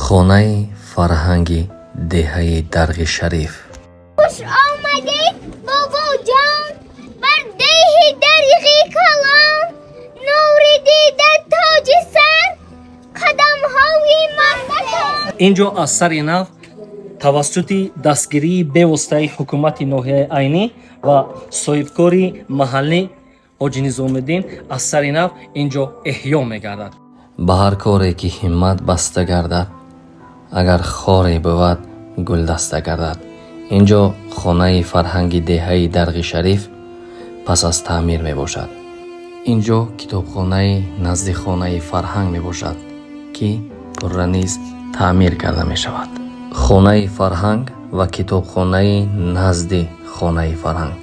хонаи фарҳанги деҳаи Дарғи шариф. Хуш омадед бобоҷон бар деҳи Дарғи калон, нури дида тоҷи сар, қадамҳои мамлакат. инҷо аз сари нав тавассути дастгирии бевоситаи ҳукумати ноҳияи Айнӣ ва соҳибкори маҳаллӣ ҳоҷи Низомиддин аз сари нав инҷо эҳё мегардад. ба ҳар коре ки ҳиммат баста гардад, агар хоре бувад гулдаста гардад. инҷо хонаи фарҳанги деҳаи Дарғи шариф пас аз таъмир мебошад. инҷо китобхонаи назди хонаи фарҳанг мебошад ки пурра низ таъмир карда мешавад. хонаи фарҳанг ва китобхонаи назди хонаи фарҳанг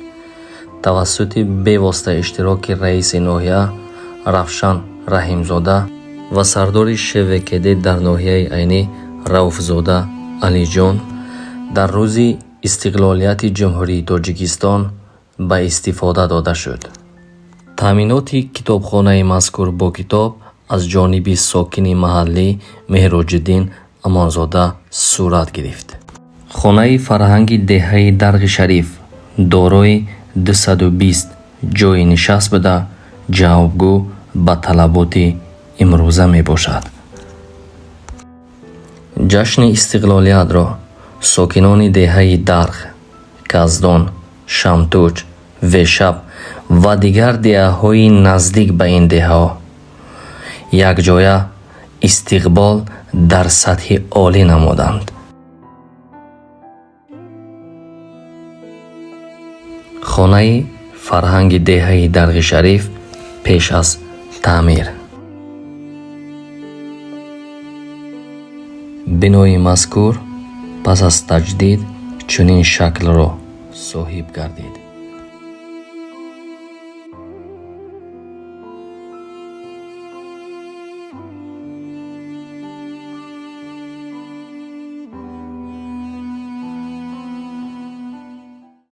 тавассути бевосита иштироки раиси ноҳия Равшан Раҳимзода ва сардори ШВКД дар ноҳияи Айнӣ Рауфзода Алиҷон дар рӯзи истиқлолияти ҷумҳурии Тоҷикистон ба истифода дода шуд. таъминоти китобхонаи мазкур бо китоб аз ҷониби сокини маҳаллӣ Меҳроҷиддин Амонзода сурат гирифт. хонаи фарҳанги деҳаи Дарғи шариф дорои 220 ҷойи нишаст буда ҷавобгӯ ба талаботи имрӯза мебошад. ҷашни истиқлолиятро сокинони деҳаи Дарғ, Каздон, Шамтуч, Вешаб ва дигар деҳаҳои наздик ба ин деҳаҳо якҷоя истиқбол дар сатҳи олӣ намуданд. хонаи фарҳанги деҳаи Дарғи шариф пеш аз таъмир. бинои мазкур пас аз таҷдид чунин шаклро соҳиб гардид.